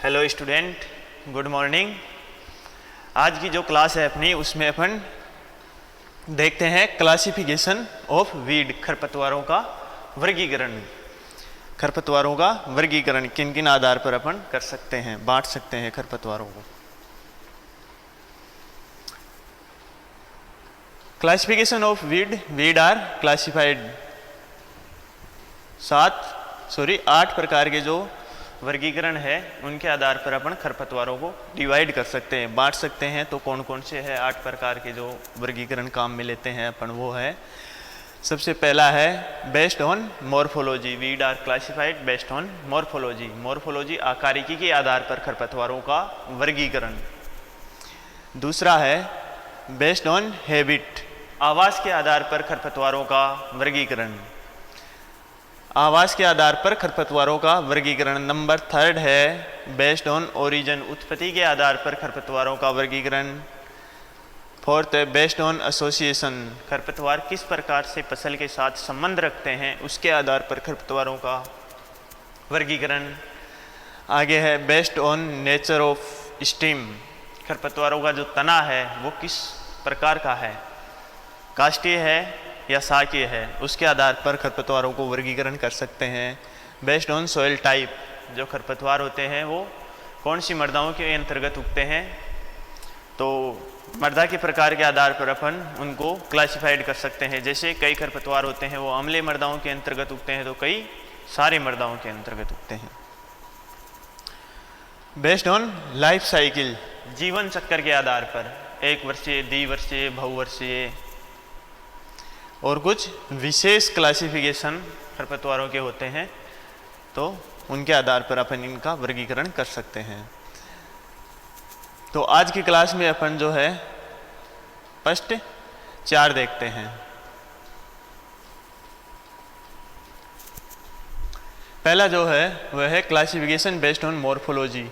Hello student, good morning. आज की जो क्लास है अपनी, उसमें अपन देखते हैं क्लासिफिकेशन ऑफ वीड, खरपतवारों का वर्गीकरण। खरपतवारों का वर्गीकरण किन किन आधार पर अपन कर सकते हैं, बांट सकते हैं खरपतवारों को। Classification of weed are classified 8 प्रकार के जो वर्गीकरण है उनके आधार पर अपन खरपतवारों को डिवाइड कर सकते हैं, बांट सकते हैं। तो कौन कौन से हैं 8 प्रकार के जो वर्गीकरण काम में लेते हैं अपन, वो है सबसे पहला है based on morphology. Weed are classified based on morphology. Morphology आकारिकी के आधार पर खरपतवारों का वर्गीकरण। दूसरा है बेस्ड ऑन हैबिट, आवास के आधार पर खरपतवारों का वर्गीकरण। आवास के आधार पर खरपतवारों का वर्गीकरण। नंबर 3 है बेस्ड ऑन ओरिजिन, उत्पत्ति के आधार पर खरपतवारों का वर्गीकरण। 4th है बेस्ड ऑन एसोसिएशन, खरपतवार किस प्रकार से फसल के साथ संबंध रखते हैं उसके आधार पर खरपतवारों का वर्गीकरण। आगे है based on nature of stem, खरपतवारों का जो तना है वो किस प्रकार का है, काष्ठीय है या शाकीय है, उसके आधार पर खरपतवारों को वर्गीकरण कर सकते हैं। बेस्ड ऑन सॉइल टाइप, जो खरपतवार होते हैं वो कौन सी मृदाओं के अंतर्गत उगते हैं, तो मृदा के प्रकार के आधार पर अपन उनको क्लासिफाइड कर सकते हैं। जैसे कई खरपतवार होते हैं वो अम्लीय मृदाओं के अंतर्गत उगते हैं, तो कई सारे मृदाओं के अंतर्गत उगते हैं। बेस्ड ऑन लाइफ साइकिल, जीवन चक्र के आधार पर 1 वर्षीय, द्विवर्षीय, बहुवर्षीय और कुछ विशेष क्लासिफिकेशन खरपतवारों के होते हैं, तो उनके आधार पर अपन इनका वर्गीकरण कर सकते हैं। तो आज की क्लास में अपन जो है फर्स्ट 4 देखते हैं। पहला जो है वह है क्लासिफिकेशन बेस्ड ऑन मॉर्फोलॉजी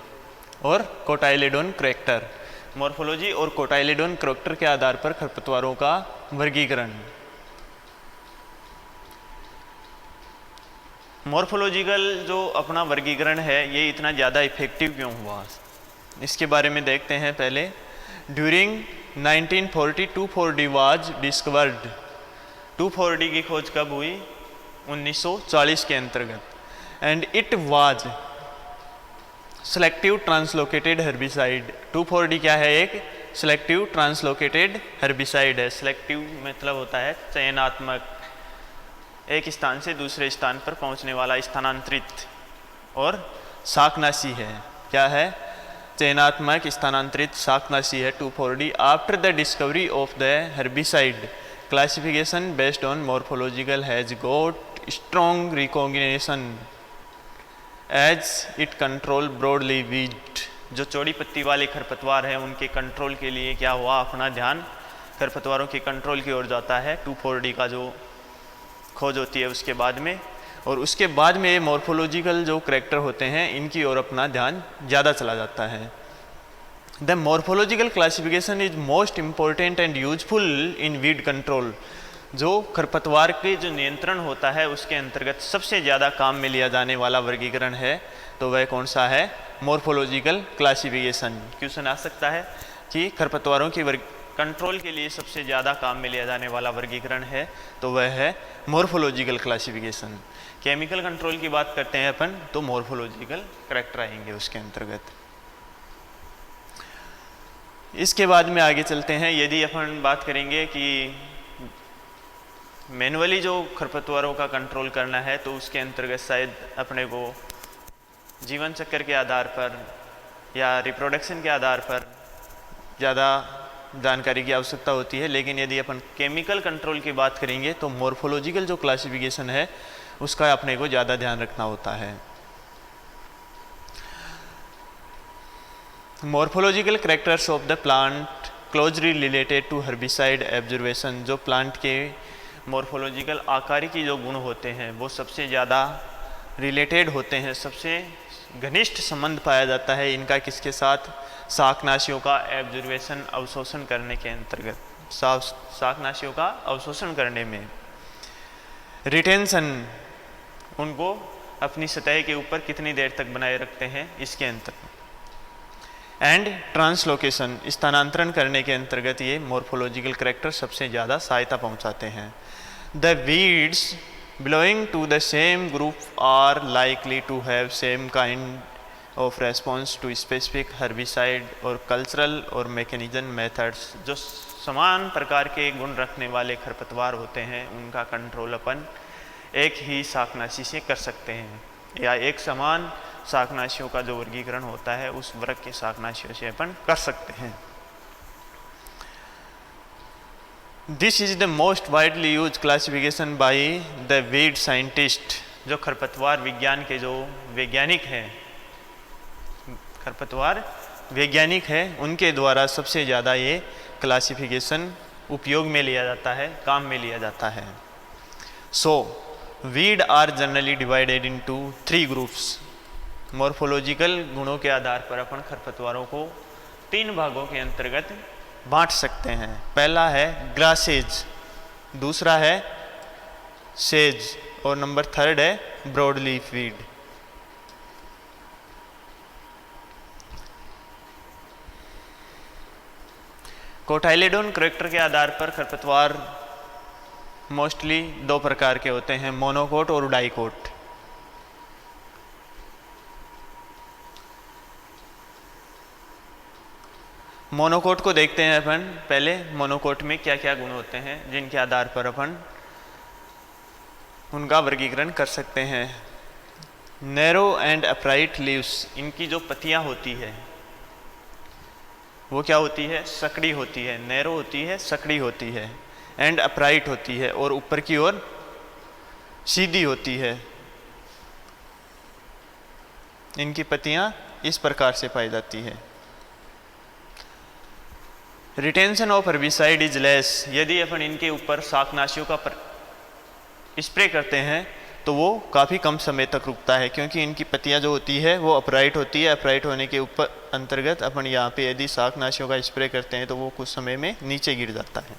और कोटाइलेडोन करैक्टर। मॉर्फोलॉजी और कोटाइलेडोन करैक्टर के आधार पर खरपतवारों का वर्गीकरण। मॉर्फोलॉजिकल जो अपना वर्गीकरण है ये इतना ज़्यादा इफेक्टिव क्यों हुआ, इसके बारे में देखते हैं। पहले during 1940 2,4-D was discovered. 2,4-D की खोज कब हुई? 1940 के अंतर्गत। And it was selective translocated herbicide. 2,4-D क्या है? एक सेलेक्टिव ट्रांसलोकेटेड हर्बिसाइड है। सेलेक्टिव मतलब होता है चयनात्मक, एक स्थान से दूसरे स्थान पर पहुंचने वाला, स्थानांतरित। और शाकनाशी है, क्या है? चयनात्मक, स्थानांतरित, शाकनाशी है 2,4-D। After the discovery of the herbicide, classification based on morphological has got strong recognition as it control broadly weed. जो चौड़ी पत्ती वाले खरपतवार हैं उनके कंट्रोल के लिए क्या हुआ, अपना ध्यान खरपतवारों के कंट्रोल की ओर जाता है। 2,4-D का जो खोज होती है उसके बाद में, और उसके बाद में मॉर्फोलॉजिकल जो करैक्टर होते हैं इनकी ओर अपना ध्यान ज़्यादा चला जाता है। The morphological classification is most important and useful in weed control. जो खरपतवार के जो नियंत्रण होता है उसके अंतर्गत सबसे ज़्यादा काम में लिया जाने वाला वर्गीकरण है, तो वह कौन सा है? Morphological classification. क्वेश्चन आ सकता है कि खरपतवारों की कंट्रोल के लिए सबसे ज़्यादा काम में लिया जाने वाला वर्गीकरण है, तो वह है मॉर्फोलॉजिकल क्लासिफिकेशन। केमिकल कंट्रोल की बात करते हैं अपन, तो मॉर्फोलॉजिकल करैक्टर आएंगे उसके अंतर्गत। इसके बाद में आगे चलते हैं। यदि अपन बात करेंगे कि मैनुअली जो खरपतवारों का कंट्रोल करना है, तो उसके अंतर्गत शायद अपने को जीवन चक्र के आधार पर या रिप्रोडक्शन के आधार पर ज़्यादा जानकारी की आवश्यकता होती है। लेकिन यदि अपन केमिकल कंट्रोल की बात करेंगे तो मॉर्फोलॉजिकल जो क्लासिफिकेशन है उसका अपने को ज़्यादा ध्यान रखना होता है। Morphological characters of the plant closely related to herbicide observation. जो प्लांट के मॉर्फोलॉजिकल आकारिकी जो गुण होते हैं वो सबसे ज़्यादा रिलेटेड होते हैं, सबसे घनिष्ठ संबंध पाया जाता है इनका किसके साथ? शाकनाशियों का एब्जर्वेशन, अवशोषण करने के अंतर्गत, शाकनाशियों का अवशोषण करने में। रिटेंशन, उनको अपनी सतह के ऊपर कितनी देर तक बनाए रखते हैं इसके अंतर्गत। एंड ट्रांसलोकेशन, स्थानांतरण करने के अंतर्गत ये मॉर्फोलॉजिकल कैरेक्टर सबसे ज़्यादा सहायता पहुंचाते हैं। The weeds belonging to the same group are likely to have same kind of response to specific herbicide और कल्चरल और मैकेनिज्म मेथड्स। जो समान प्रकार के गुण रखने वाले खरपतवार होते हैं उनका कंट्रोल अपन एक ही शाकनाशी से कर सकते हैं, या एक समान शाकनाशियों का जो वर्गीकरण होता है उस वर्ग के शाकनाशियों से अपन कर सकते हैं। This is the most widely use classification by the weed scientist. जो खरपतवार विज्ञान के जो वैज्ञानिक हैं, खरपतवार वैज्ञानिक हैं, उनके द्वारा सबसे ज़्यादा ये क्लासिफिकेशन उपयोग में लिया जाता है, काम में लिया जाता है। So weed are generally divided into 3 groups. Morphological गुणों के आधार पर अपन खरपतवारों को 3 भागों के अंतर्गत बांट सकते हैं। पहला है ग्रासेज, दूसरा है सेज और नंबर 3 है ब्रॉड लीफ वीड। कोटाइलेडोन कैरेक्टर के आधार पर खरपतवार मोस्टली 2 प्रकार के होते हैं, मोनोकोट और डाइकोट। मोनोकोट को देखते हैं अपन। पहले मोनोकोट में क्या क्या गुण होते हैं जिनके आधार पर अपन उनका वर्गीकरण कर सकते हैं। नैरो एंड अपराइट लीव्स, इनकी जो पत्तियां होती है वो क्या होती है, सकड़ी होती है। नैरो होती है, सकड़ी होती है, एंड अपराइट होती है और ऊपर की ओर सीधी होती है। इनकी पत्तियां इस प्रकार से पाई जाती है। Retention of herbicide is less. यदि अपन इनके ऊपर शाकनाशियों का स्प्रे करते हैं तो वो काफ़ी कम समय तक रुकता है, क्योंकि इनकी पत्तियां जो होती है वो अपराइट होती है। अपराइट होने के ऊपर अंतर्गत अपन यहाँ पे यदि शाकनाशियों का स्प्रे करते हैं तो वो कुछ समय में नीचे गिर जाता है।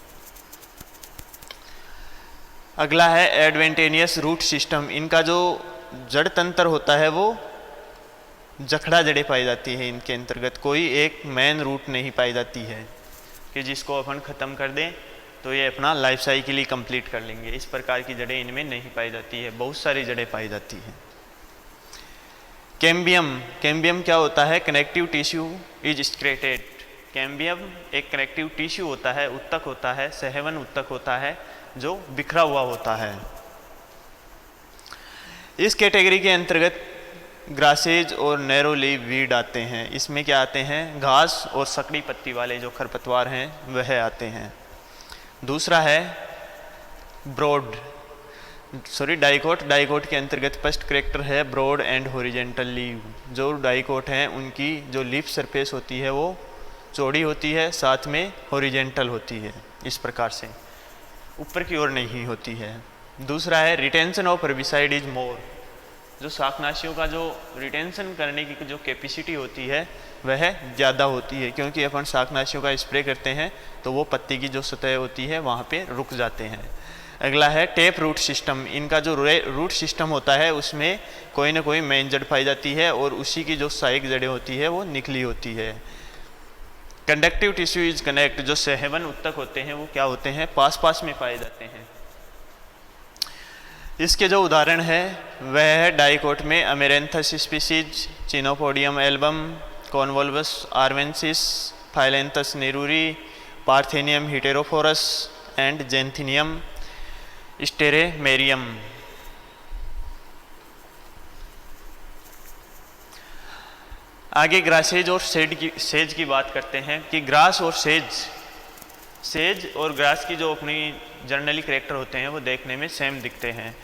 अगला है एडवेंटेनियस रूट सिस्टम। इनका जो जड़ तंत्र होता है वो जखड़ा जड़ें पाई जाती है। इनके अंतर्गत कोई एक मेन रूट नहीं पाई जाती है कि जिसको अपन ख़त्म कर दें तो ये अपना लाइफ साइकिल ही कंप्लीट कर लेंगे। इस प्रकार की जड़ें इनमें नहीं पाई जाती है, बहुत सारी जड़ें पाई जाती हैं। कैम्बियम, कैम्बियम क्या होता है, कनेक्टिव टिश्यू इज स्क्रेटेड। कैम्बियम एक कनेक्टिव टिश्यू होता है, उत्तक होता है, सहवन उत्तक होता है जो बिखरा हुआ होता है। इस कैटेगरी के अंतर्गत ग्रासेज और नैरो लीव वीड आते हैं। इसमें क्या आते हैं, घास और सकड़ी पत्ती वाले जो खरपतवार हैं वह आते हैं। दूसरा है डाइकोट। डाइकोट के अंतर्गत फर्स्ट कैरेक्टर है ब्रॉड एंड हॉरिजेंटल लीव। जो डाइकोट हैं उनकी जो लीफ सरफेस होती है वो चौड़ी होती है, साथ में हॉरिजेंटल होती है, इस प्रकार से ऊपर की ओर नहीं होती है। दूसरा है retention of herbicide is more. जो शाकनाशियों का जो रिटेंशन करने की जो कैपेसिटी होती है वह ज़्यादा होती है, क्योंकि अपन शाकनाशियों का स्प्रे करते हैं तो वो पत्ती की जो सतह होती है वहाँ पे रुक जाते हैं। अगला है टेप रूट सिस्टम। इनका जो रूट सिस्टम होता है उसमें कोई ना कोई मेन जड़ पाई जाती है और उसी की जो सहायक जड़ें होती है वो निकली होती है। Conductive tissue is connect. जो सहवन उत्तक होते हैं वो क्या होते हैं, पास पास में पाए जाते हैं। इसके जो उदाहरण है वह है डाइकोट में amaranthus species, chenopodium album, convolvulus arvensis, phyllanthus niruri, parthenium hysterophorus and xanthium strumarium. आगे ग्रासेज और सेज की बात करते हैं कि ग्रास और सेज और ग्रास की जो अपनी जर्नली कैरेक्टर होते हैं वो देखने में सेम दिखते हैं।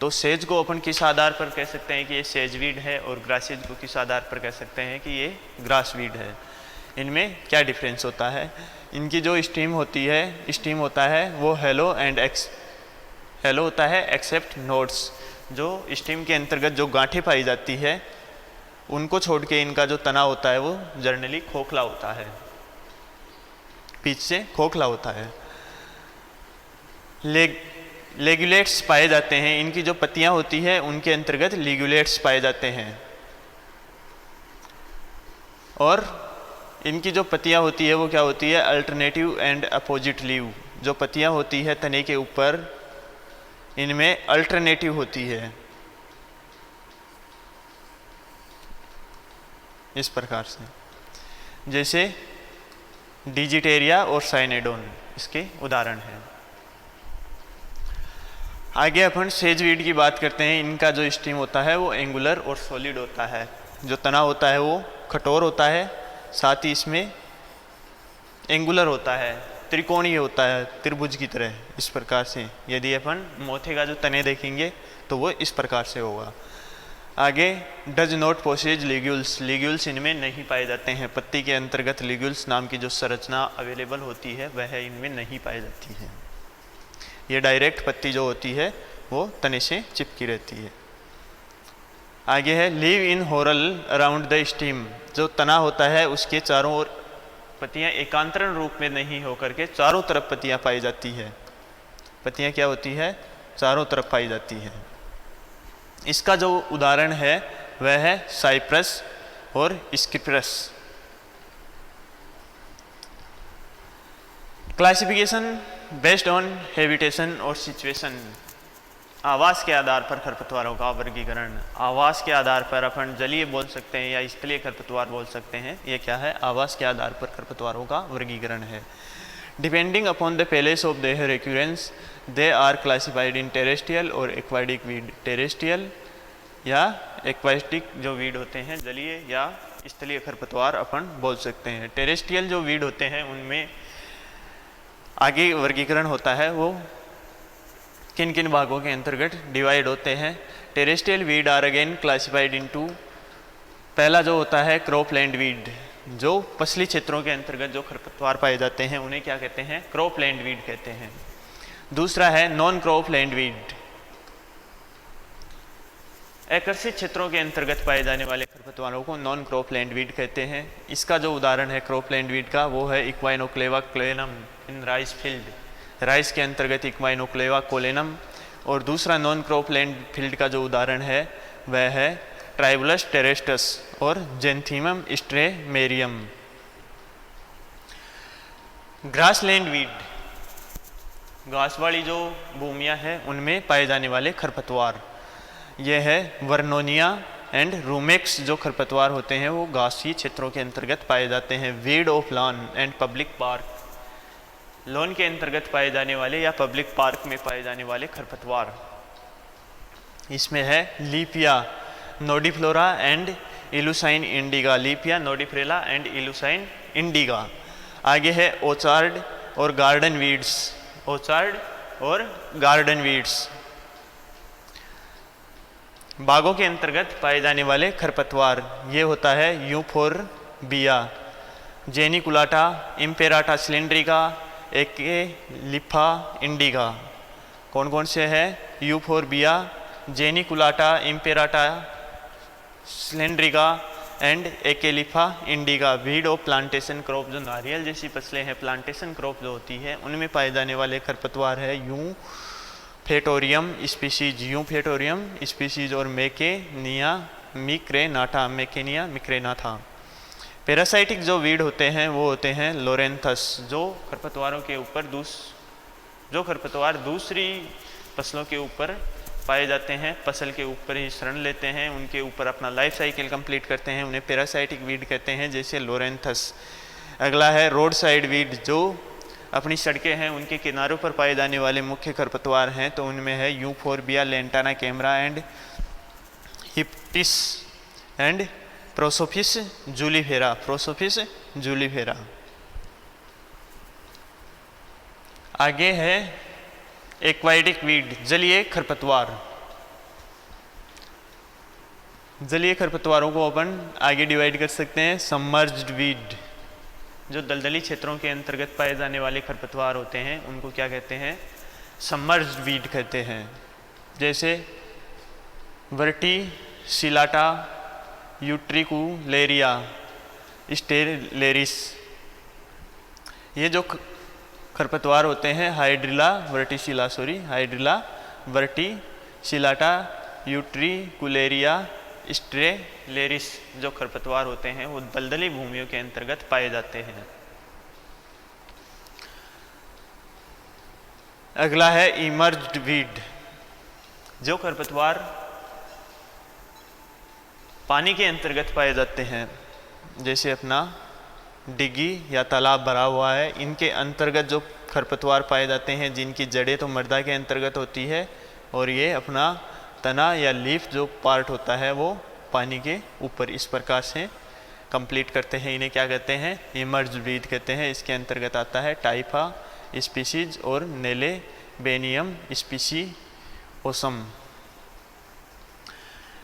तो सेज को अपन किस आधार पर कह सकते हैं कि ये सेजवीड है और ग्रासेज को किस आधार पर कह सकते हैं कि ये ग्रासवीड है। इनमें क्या डिफरेंस होता है, इनकी जो स्टीम होती है, स्टीम होता है वो हेलो होता है एक्सेप्ट नोड्स। जो स्टीम के अंतर्गत जो गांठें पाई जाती है उनको छोड़ के इनका जो तना होता है वो जर्नली खोखला होता है, पीछ से खोखला होता है। लेगुलेट्स पाए जाते हैं। इनकी जो पत्तियां होती है उनके अंतर्गत लिगुलेट्स पाए जाते हैं। और इनकी जो पत्तियां होती है वो क्या होती है, अल्टरनेटिव एंड अपोजिट लीव। जो पत्तियां होती है तने के ऊपर, इनमें अल्टरनेटिव होती है, इस प्रकार से, जैसे डिजिटेरिया और साइनेडोन इसके उदाहरण हैं। आगे अपन सेजवीड की बात करते हैं। इनका जो स्टीम होता है वो एंगुलर और सॉलिड होता है। जो तना होता है वो कठोर होता है, साथ ही इसमें एंगुलर होता है, त्रिकोणीय होता है, त्रिभुज की तरह, इस प्रकार से। यदि अपन मोथे का जो तने देखेंगे तो वो इस प्रकार से होगा। आगे डज नॉट पोसेज लिग्यूल्स, लिग्यूल्स इनमें नहीं पाए जाते हैं। पत्ती के अंतर्गत लिग्यूल्स नाम की जो संरचना अवेलेबल होती है वह इनमें नहीं पाई जाती है। ये डायरेक्ट पत्ती जो होती है वो तने से चिपकी रहती है। आगे है live in whorl around the stem. जो तना होता है उसके चारों ओर पत्तियां एकांतरण रूप में नहीं होकर के चारों तरफ पत्तियां पाई जाती है। पत्तियां क्या होती है, चारों तरफ पाई जाती है। इसका जो उदाहरण है वह है साइप्रस और स्किप्रस। क्लासिफिकेशन बेस्ड ऑन हैबिटेशन और सिचुएशन। आवास के आधार पर खरपतवारों का वर्गीकरण। आवास के आधार पर अपन जलीय बोल सकते हैं या स्थलीय खरपतवार बोल सकते हैं। ये क्या है, आवास के आधार पर खरपतवारों का वर्गीकरण है। Depending upon the place of their recurrence they are classified in terrestrial और एक्वाटिक वीड। टेरेस्ट्रियल या एक्वाटिक जो वीड होते हैं, जलीय या स्थलीय खरपतवार अपन बोल सकते हैं। टेरेस्ट्रियल जो वीड होते हैं उनमें आगे वर्गीकरण होता है, वो किन किन भागों के अंतर्गत डिवाइड होते हैं। Terrestrial weed are again classified into, पहला जो होता है क्रॉपलैंड वीड। जो पसली क्षेत्रों के अंतर्गत जो खरपतवार पाए जाते हैं उन्हें क्या कहते हैं, क्रॉपलैंड वीड कहते हैं। दूसरा है नॉन क्रॉपलैंड वीड। आकर्षित क्षेत्रों के अंतर्गत पाए जाने वाले खरपतवारों को नॉन क्रॉपलैंड वीड कहते हैं। इसका जो उदाहरण है क्रॉपलैंड वीड का वो है इक्वाइनोक्लेवा कोलेनम इन राइस फील्ड। राइस के अंतर्गत इक्वाइनोक्लेवा कोलेनम। और दूसरा नॉन क्रॉपलैंड फील्ड का जो उदाहरण है वह है ट्राइबुलस टेरेस्टस और जेंथीमम स्ट्रेमेरियम। ग्रासलैंड वीड, घास वाली जो भूमियां हैं उनमें पाए जाने वाले खरपतवार। यह है वर्नोनिया एंड रूमेक्स। जो खरपतवार होते हैं वो घासी क्षेत्रों के अंतर्गत पाए जाते हैं। Weed of lawn and public park, lawn के अंतर्गत पाए जाने वाले या पब्लिक पार्क में पाए जाने वाले खरपतवार। इसमें है लीपिया नोडिफ्लोरा एंड इलुसाइन इंडिगा। लीपिया नोडिफ्रेला एंड इलुसाइन इंडिगा। आगे है ओचार्ड और गार्डन वीड्स। ओचार्ड और गार्डन वीड्स बागों के अंतर्गत पाए जाने वाले खरपतवार। ये होता है यूफोरबिया, जेनिकुलाटा, इम्पेराटा सिलेंड्रिका, एकेलिफा इंडिगा। कौन कौन से है, euphorbia, geniculata, imperata cylindrica and acalypha indica. Weed of plantation crop, जो नारियल जैसी फसलें हैं, प्लांटेशन क्रॉप जो होती है उनमें पाए जाने वाले खरपतवार है यूफेटोरियम स्पीसीज, यूफेटोरियम स्पीसीज और मेकेनिया मिक्रेनाटा, मेकेनिया मिक्रेनाथा। पैरासाइटिक जो वीड होते हैं वो होते हैं लोरेंथस। जो खरपतवारों के ऊपर जो खरपतवार दूसरी फसलों के ऊपर पाए जाते हैं, फसल के ऊपर ही शरण लेते हैं, उनके ऊपर अपना लाइफ साइकिल कंप्लीट करते हैं, उन्हें पैरासाइटिक वीड कहते हैं, जैसे लोरेंथस। अगला है रोड साइड वीड। जो अपनी सड़कें हैं उनके किनारों पर पाए जाने वाले मुख्य खरपतवार हैं, तो उनमें है euphorbia, lantana camara and hyptis and prosopis juliflora. Prosopis juliflora. आगे है एक्वाटिक वीड, जलीय खरपतवार। जलीय खरपतवारों को अपन आगे डिवाइड कर सकते हैं। सबमर्ज्ड वीड, जो दलदली क्षेत्रों के अंतर्गत पाए जाने वाले खरपतवार होते हैं उनको क्या कहते हैं, सबमर्ज्ड वीड कहते हैं। जैसे वर्टिसिलाटा, यूट्रिकुलेरिया, स्टेलेरिस। ये जो खरपतवार होते हैं हाइड्रिला वर्टिसिलाटा, यूट्रिकुलेरिया, स्ट्रेलेरिस जो खरपतवार होते हैं वो दलदली भूमियों के अंतर्गत पाए जाते हैं। अगला है इमर्ज्ड वीड। जो खरपतवार पानी के अंतर्गत पाए जाते हैं, जैसे अपना डिग्गी या तालाब भरा हुआ है, इनके अंतर्गत जो खरपतवार पाए जाते हैं जिनकी जड़ें तो मृदा के अंतर्गत होती है और ये अपना तना या लीफ जो पार्ट होता है वो पानी के ऊपर इस प्रकार से कंप्लीट करते हैं, इन्हें क्या कहते हैं? इमर्ज्ड वीड कहते हैं। इसके अंतर्गत आता है टाइफा स्पीसीज और नेलेबेनियम स्पीसीओसम।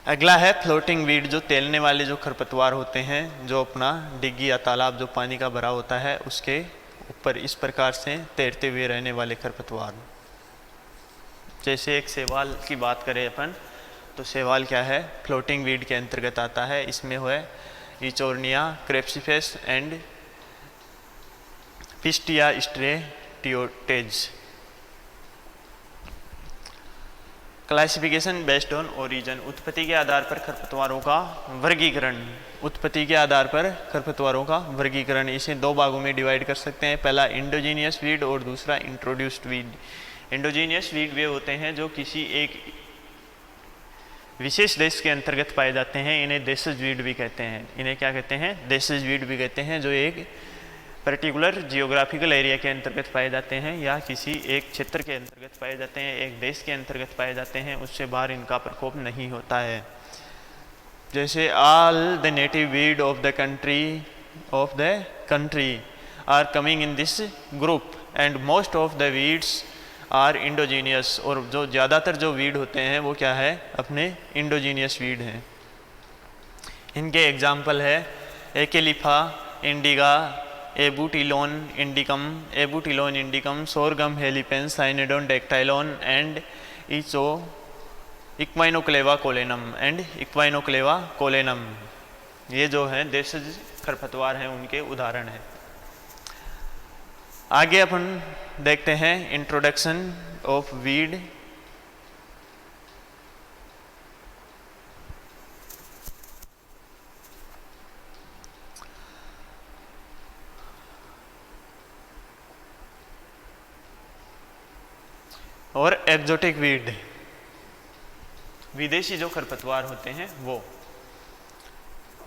अगला है फ्लोटिंग वीड। जो तैरने वाले जो खरपतवार होते हैं, जो अपना डिग्गी या तालाब जो पानी का भरा होता है उसके ऊपर इस प्रकार से तैरते हुए रहने वाले खरपतवार। जैसे एक शैवाल की बात करें अपन, तो शैवाल क्या है? फ्लोटिंग वीड के अंतर्गत आता है। इसमें है eichhornia crassipes and pistia stratiotes. Classification based on origin. उत्पत्ति के आधार पर खरपतवारों का वर्गीकरण। उत्पत्ति के आधार पर खरपतवारों का वर्गीकरण इसे दो भागों में डिवाइड कर सकते हैं। पहला इंडोजीनियस वीड और दूसरा इंट्रोड्यूस्ड वीड। इंडोजीनियस वीड वे होते हैं जो किसी एक विशेष देश के अंतर्गत पाए जाते हैं, इन्हें देशज वीड भी कहते हैं। इन्हें क्या कहते हैं? देशज वीड भी कहते हैं, जो एक पर्टिकुलर जियोग्राफिकल एरिया के अंतर्गत पाए जाते हैं या किसी एक क्षेत्र के अंतर्गत पाए जाते हैं, एक देश के अंतर्गत पाए जाते हैं, उससे बाहर इनका प्रकोप नहीं होता है। जैसे all the native weed of the country are coming in this group and most of the weeds are indigenous. और जो ज़्यादातर जो वीड होते हैं वो क्या है? अपने इंडोजीनियस वीड हैं। इनके एग्जाम्पल है एकेलिफा इंडिगा, एबुटिलोन इंडिकम, सोरगम हेलिपेंस, साइनेडोन डेक्टाइलोन एंड इक्वाइनोक्लेवा कोलेनम। ये जो है देशज खरपतवार हैं उनके उदाहरण हैं। आगे अपन देखते हैं इंट्रोडक्शन ऑफ वीड। और एक्जोटिक वीड। विदेशी जो खरपतवार होते हैं वो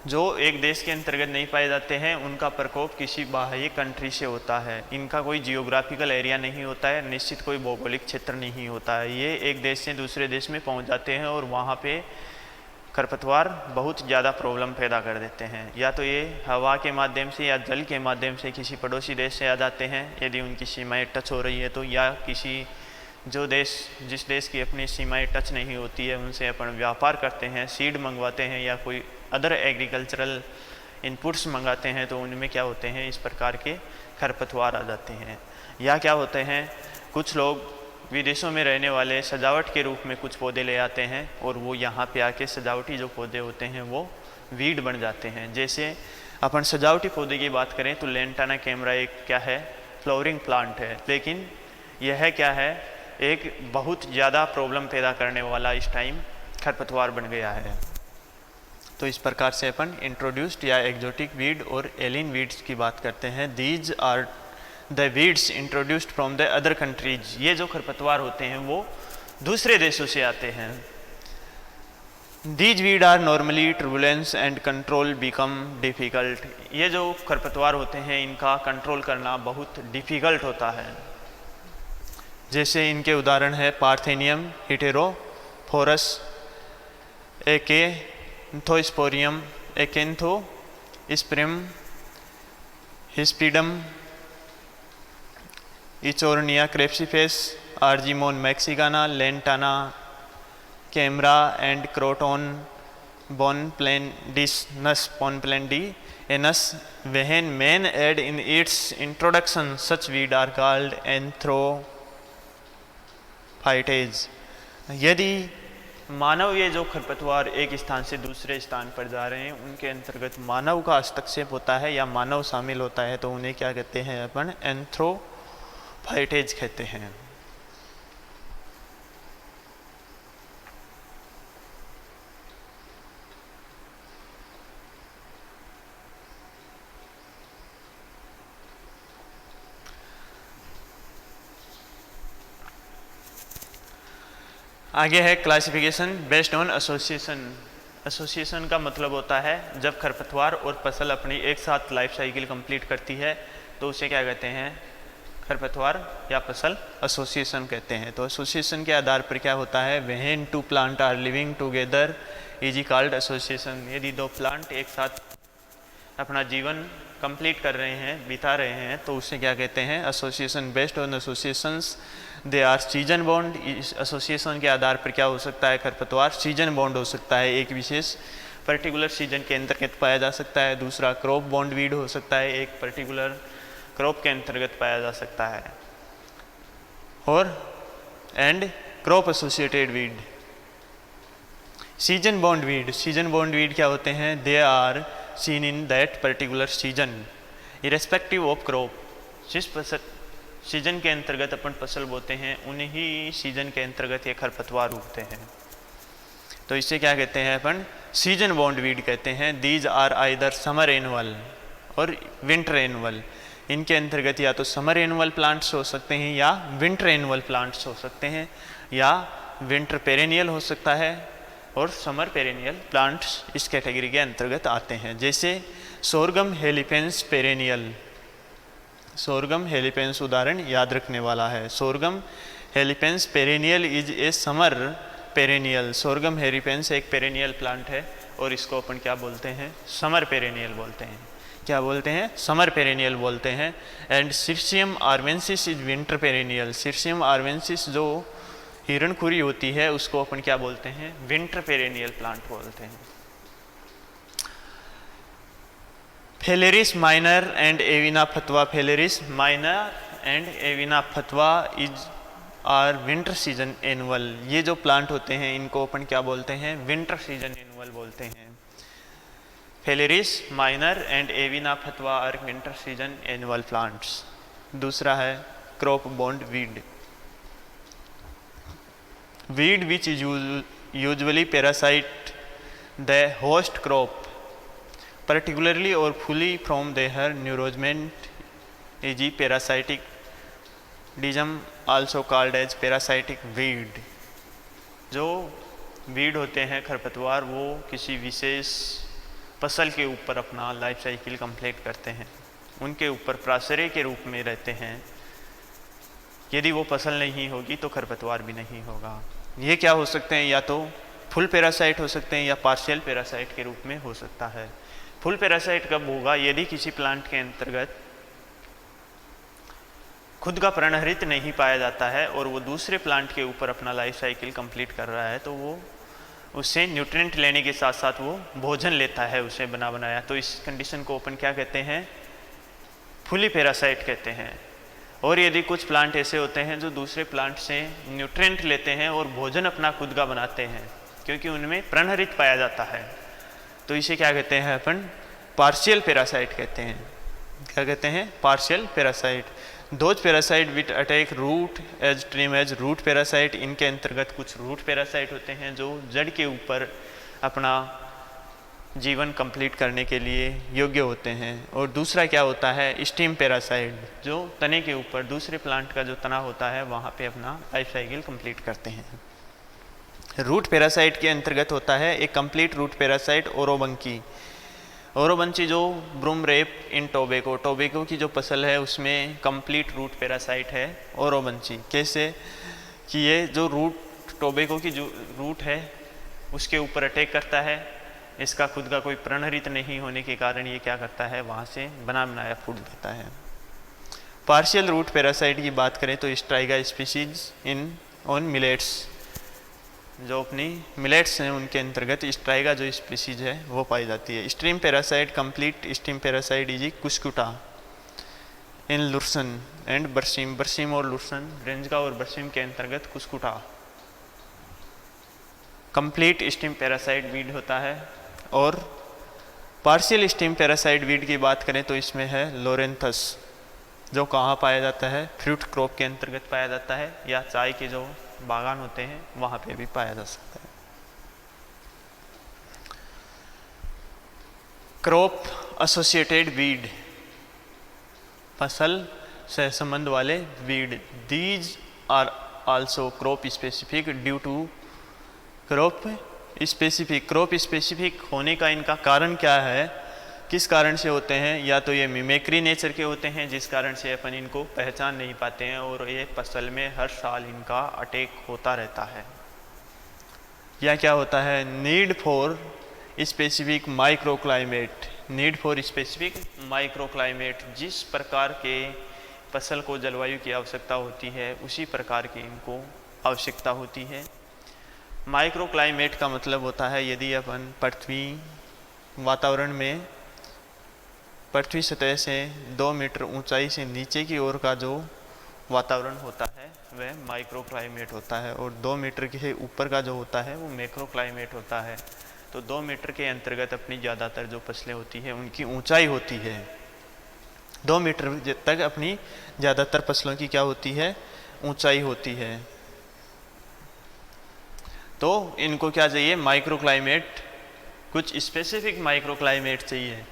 जो एक देश के अंतर्गत नहीं पाए जाते हैं, उनका प्रकोप किसी बाह्य कंट्री से होता है। इनका कोई जियोग्राफिकल एरिया नहीं होता है, निश्चित कोई भौगोलिक क्षेत्र नहीं होता है। ये एक देश से दूसरे देश में पहुंच जाते हैं और वहाँ पे खरपतवार बहुत ज़्यादा प्रॉब्लम पैदा कर देते हैं। या तो ये हवा के माध्यम से या जल के माध्यम से किसी पड़ोसी देश से आ जाते हैं यदि उनकी सीमाएँ टच हो रही है तो, या किसी जिस देश की अपनी सीमाएं टच नहीं होती है उनसे अपन व्यापार करते हैं, सीड मंगवाते हैं या कोई अदर एग्रीकल्चरल इनपुट्स मंगाते हैं, तो उनमें क्या होते हैं? इस प्रकार के खरपतवार आ जाते हैं। या क्या होते हैं? कुछ लोग विदेशों में रहने वाले सजावट के रूप में कुछ पौधे ले आते हैं और वो यहाँ पे आके सजावटी जो पौधे होते हैं वो वीड बन जाते हैं। जैसे अपन सजावटी पौधे की बात करें तो लेंटाना कैमरा एक क्या है? फ्लावरिंग प्लांट है, लेकिन यह क्या है? एक बहुत ज़्यादा प्रॉब्लम पैदा करने वाला इस टाइम खरपतवार बन गया है। तो इस प्रकार से अपन इंट्रोड्यूस्ड या एक्जोटिक वीड और एलियन वीड्स की बात करते हैं। These are the weeds introduced from the other countries. ये जो खरपतवार होते हैं वो दूसरे देशों से आते हैं। These weed are normally turbulence and control become difficult. ये जो खरपतवार होते हैं इनका कंट्रोल करना बहुत डिफ़िकल्ट होता है। जैसे इनके उदाहरण है parthenium hysterophorus, acanthospermum, acanthosperm, hispidum, eichhornia crassipes, argemone mexicana, lantana camara and croton bonplandianus. When man add in its introduction, such weed are called anthrophytes. यदि मानव ये जो खरपतवार एक स्थान से दूसरे स्थान पर जा रहे हैं उनके अंतर्गत मानव का हस्तक्षेप होता है या मानव शामिल होता है तो उन्हें क्या कहते हैं? अपन एंथ्रोफाइटेज कहते हैं। आगे है classification based on association. Association का मतलब होता है जब खरपतवार और फसल अपनी एक साथ लाइफ साइकिल कंप्लीट करती है तो उसे क्या कहते हैं, खरपतवार या फसल एसोसिएशन कहते हैं। तो एसोसिएशन के आधार पर क्या होता है, when two plant are living together is called association. यदि दो प्लांट एक साथ अपना जीवन कंप्लीट कर रहे हैं, बिता रहे हैं, तो उसे क्या कहते हैं, association. Based on associations they are season bound. इस एसोसिएशन के आधार पर क्या हो सकता है, खरपतवार सीजन बॉन्ड हो सकता है, एक विशेष पर्टिकुलर सीजन के अंतर्गत पाया जा सकता है। दूसरा क्रॉप बॉन्ड वीड हो सकता है, एक पर्टिकुलर क्रॉप के अंतर्गत पाया जा सकता है। और and crop associated weed. Season bound weed, season bound weed क्या होते हैं, they are seen in that particular season irrespective of crop. जिस सीजन के अंतर्गत अपन फसल बोते हैं उन्हीं सीजन के अंतर्गत ये खरपतवार उगते हैं। तो इसे क्या कहते हैं अपन, सीजन बॉन्ड वीड कहते हैं। These are either summer annual और विंटर एनुअल। इनके अंतर्गत या तो समर एनुअल प्लांट्स हो सकते हैं या विंटर एनुअल प्लांट्स हो सकते हैं, या विंटर पेरेनियल हो सकता है और समर पेरेनियल प्लांट्स इस कैटेगरी के अंतर्गत आते हैं। जैसे sorghum halepense perennial. Sorghum halepense उदाहरण याद रखने वाला है। Sorghum halepense perennial is a summer perennial. Sorghum halepense एक पेरेनियल प्लांट है और इसको अपन क्या बोलते हैं, समर पेरेनियल बोलते हैं। क्या बोलते हैं, समर पेरेनियल बोलते हैं। And cirsium arvensis is winter perennial. Cirsium arvensis जो हिरणखुरी होती है उसको अपन क्या बोलते हैं, विंटर पेरेनियल प्लांट बोलते हैं। फेलेरिस माइनर एंड एविना फतवा। Phalaris minor and Avena fatua is are winter season annual. ये जो प्लांट होते हैं इनको अपन क्या बोलते हैं, विंटर सीजन एनुअल बोलते हैं। Phalaris minor and Avena fatua are winter season annual plants. दूसरा है crop bound weed. Weed which usually parasite the host crop particularly or fully from their nourishment, e.g. parasitic dism also called as parasitic weed। जो weed होते हैं खरपतवार वो किसी विशेष फसल के ऊपर अपना लाइफ साइकिल कंप्लीट करते हैं, उनके ऊपर प्राश्रय के रूप में रहते हैं। यदि वो फसल नहीं होगी तो खरपतवार भी नहीं होगा। ये क्या हो सकते हैं, या तो फुल पैरासाइट हो सकते हैं या पार्शियल पैरासाइट के रूप में हो सकता है। फुल पैरासाइट कब होगा, यदि किसी प्लांट के अंतर्गत खुद का पर्णहरित नहीं पाया जाता है और वो दूसरे प्लांट के ऊपर अपना लाइफ साइकिल कंप्लीट कर रहा है, तो वो उससे न्यूट्रिएंट लेने के साथ साथ वो भोजन लेता है उसे बना बनाया। तो इस कंडीशन को अपन क्या कहते हैं, फुली पैरासाइट कहते हैं। और यदि कुछ प्लांट ऐसे होते हैं जो दूसरे प्लांट से न्यूट्रिएंट लेते हैं और भोजन अपना खुद का बनाते हैं क्योंकि उनमें पर्णहरित पाया जाता है, तो इसे क्या कहते हैं अपन, पार्शियल पैरासाइट कहते हैं। क्या कहते हैं, partial parasite. Those parasite which attack root as trim as root parasite. इनके अंतर्गत कुछ रूट पैरासाइट होते हैं जो जड़ के ऊपर अपना जीवन कंप्लीट करने के लिए योग्य होते हैं। और दूसरा क्या होता है, स्टीम पैरासाइट, जो तने के ऊपर दूसरे प्लांट का जो तना होता है वहाँ पे अपना लाइफ साइकिल कंप्लीट करते हैं। रूट पैरासाइट के अंतर्गत होता है एक complete root parasite Orobanche. Orobanche जो broomrape in tobacco, tobacco की जो फसल है उसमें कंप्लीट रूट पैरासाइट है ओरोबंची। कैसे कि ये जो रूट टोबैको की जो रूट है उसके ऊपर अटैक करता है, इसका खुद का कोई पर्णहरित नहीं होने के कारण ये क्या करता है, वहाँ से बना बनाया फूड देता है। पार्शियल रूट पैरासाइट की बात करें तो Striga species in on millets, जो अपनी मिलेट्स हैं उनके अंतर्गत स्ट्राइगा जो स्पीसीज है वो पाई जाती है। Stem parasite complete stem parasite is cuscuta in lucerne and berseem. बरसीम और लुर्सन, रेंजगा और बरसीम के अंतर्गत cuscuta complete stem parasite weed होता है। और पार्शियल स्टीम पैरासाइट वीड की बात करें तो इसमें है लोरेंथस, जो कहाँ पाया जाता है, फ्रूट क्रॉप के अंतर्गत पाया जाता है या चाय के जो बागान होते हैं वहाँ पे भी पाया जा सकता है। क्रॉप एसोसिएटेड वीड, फसल से संबंध वाले weed. These are also crop specific due to crop specific होने का इनका कारण क्या है, किस कारण से होते हैं? या तो ये मिमेक्री नेचर के होते हैं जिस कारण से अपन इनको पहचान नहीं पाते हैं और ये फसल में हर साल इनका अटैक होता रहता है। या क्या होता है? नीड फॉर स्पेसिफिक माइक्रोक्लाइमेट, जिस प्रकार के फसल को जलवायु की आवश्यकता होती है उसी प्रकार की इनको आवश्यकता होती है। माइक्रोक्लाइमेट का मतलब होता है यदि अपन वातावरण में पृथ्वी सतह से 2 मीटर ऊंचाई से नीचे की ओर का जो वातावरण होता है वह माइक्रोक्लाइमेट होता है, और 2 मीटर के ऊपर का जो होता है वो मैक्रोक्लाइमेट होता है। तो 2 मीटर के अंतर्गत अपनी ज़्यादातर जो फसलें होती है उनकी ऊंचाई होती है, 2 मीटर तक अपनी ज़्यादातर फसलों की क्या होती है? ऊंचाई होती है। तो इनको क्या चाहिए? माइक्रोक्लाइमेट, कुछ स्पेसिफिक माइक्रोक्लाइमेट चाहिए।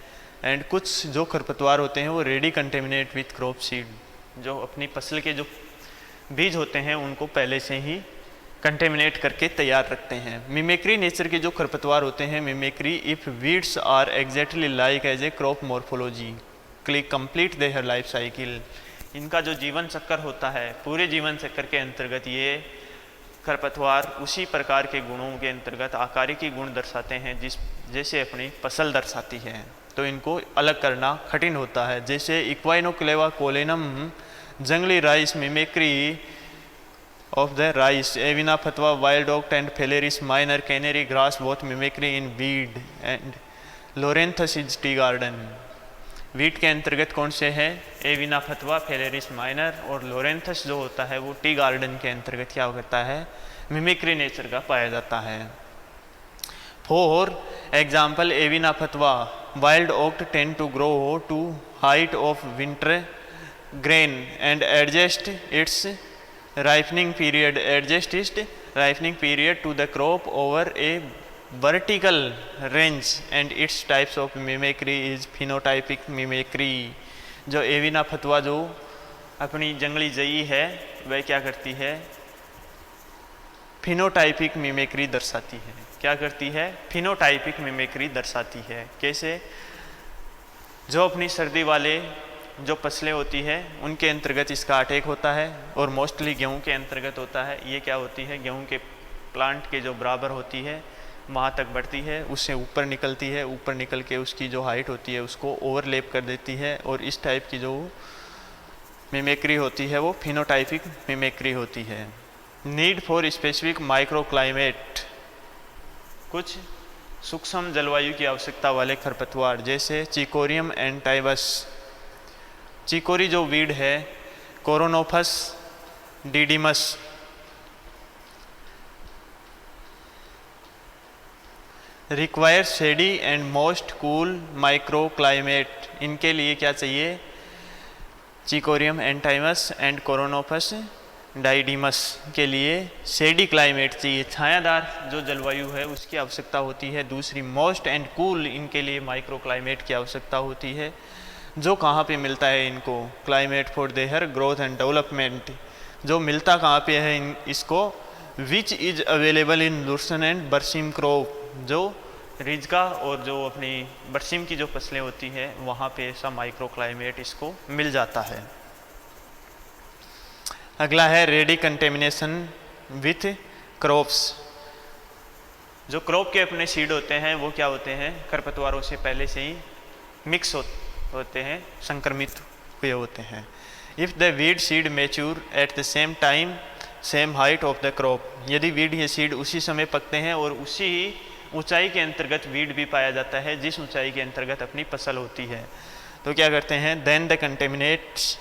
एंड कुछ जो खरपतवार होते हैं वो ready contaminate with crop seed, जो अपनी फसल के जो बीज होते हैं उनको पहले से ही कंटेमिनेट करके तैयार रखते हैं। मिमेक्री नेचर के जो खरपतवार होते हैं, mimicry if weeds are exactly like as a crop morphology complete their life cycle, इनका जो जीवन चक्र होता है, पूरे जीवन चक्र के अंतर्गत ये खरपतवार उसी प्रकार के गुणों के अंतर्गत आकारिकी गुण दर्शाते हैं जैसे अपनी फसल दर्शाती है। तो इनको अलग करना कठिन होता है। जैसे इक्वाइनोक्लेवा कोलेनम जंगली rice mimicry of the rice, avena fatua wild oat and phalaris minor canary grass both mimicry in weed and loranthus is tea garden. Wheat के अंतर्गत कौन से हैं? एविना फतवा, फेलेरिस माइनर, और लोरेंथस जो होता है वो टी गार्डन के अंतर्गत क्या करता है? मिमिक्री नेचर का पाया जाता है। For example Avena fatua wild oat tend to grow to height of winter grain and adjust its ripening period to the crop over a vertical range and its types of mimicry is phenotypic mimicry। जो एविना फतवा जो अपनी जंगली जई है वह क्या करती है? फिनोटाइपिक मिमेक्री दर्शाती है। क्या करती है? फिनोटाइपिक मिमेक्री दर्शाती है। कैसे? जो अपनी सर्दी वाले जो फसलें होती है उनके अंतर्गत इसका अटैक होता है, और मोस्टली गेहूं के अंतर्गत होता है। ये क्या होती है? गेहूं के प्लांट के जो बराबर होती है वहाँ तक बढ़ती है, उससे ऊपर निकलती है, ऊपर निकल के उसकी जो हाइट होती है उसको ओवरलेप कर देती है, और इस टाइप की जो मिमेक्री होती है वो फिनोटाइपिक मिमेक्री होती है। नीड फॉर स्पेसिफिक माइक्रोक्लाइमेट, कुछ सूक्ष्म जलवायु की आवश्यकता वाले खरपतवार जैसे चिकोरियम एंटाइबस। चिकोरी जो वीड है, coronopus didymus, require shady and most cool microclimate. इनके लिए क्या चाहिए? चिकोरियम एंटाइमस एंड कोरोनोफस डाइडिमस के लिए शेडी क्लाइमेट चाहिए, छायादार जो जलवायु है उसकी आवश्यकता होती है। दूसरी मोस्ट एंड कूल, इनके लिए माइक्रो क्लाइमेट की आवश्यकता होती है। जो कहाँ पे मिलता है इनको? Climate for their growth and development. जो मिलता कहाँ पे है इसको? Which is available in Lucerne and बरसीम क्रॉप। जो रिजका और जो अपनी बरसीम की जो फसलें होती हैं वहाँ पे ऐसा माइक्रो क्लाइमेट इसको मिल जाता है। अगला है रेडी कंटेमिनेशन विथ क्रॉप्स। जो क्रॉप के अपने सीड होते हैं वो क्या होते हैं? खरपतवारों से पहले से ही मिक्स होते हैं, संक्रमित हुए होते हैं। If the weed seed mature at the same time same height of the crop. यदि वीड या सीड उसी समय पकते हैं और उसी ऊंचाई के अंतर्गत वीड भी पाया जाता है जिस ऊंचाई के अंतर्गत अपनी फसल होती है, तो क्या करते हैं? Then the contaminates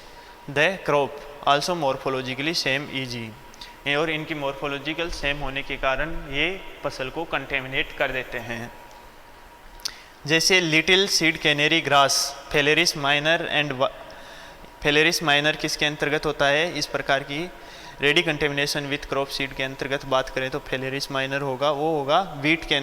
the crop also morphologically same easy. और इनकी मॉर्फोलॉजिकल सेम होने के कारण ये फसल को कंटेमिनेट कर देते हैं। जैसे little seed canary grass, phalaris minor and phalaris minor किसके अंतर्गत होता है? इस प्रकार की ready contamination with crop seed के अंतर्गत बात करें तो फेलेरिस माइनर होगा, वो होगा वीट के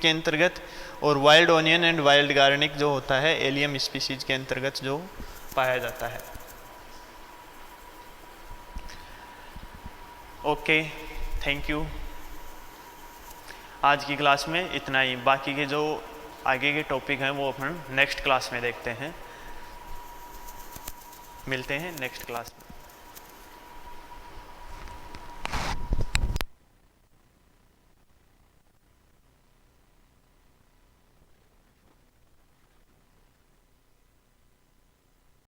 अंतर्गत। और wild onion and wild garlic जो होता है एलियम स्पीसीज के अंतर्गत जो पाया जाता है। Okay, thank you. आज की क्लास में इतना ही, बाकी के जो आगे के टॉपिक हैं वो अपन नेक्स्ट क्लास में देखते हैं। मिलते हैं नेक्स्ट क्लास में।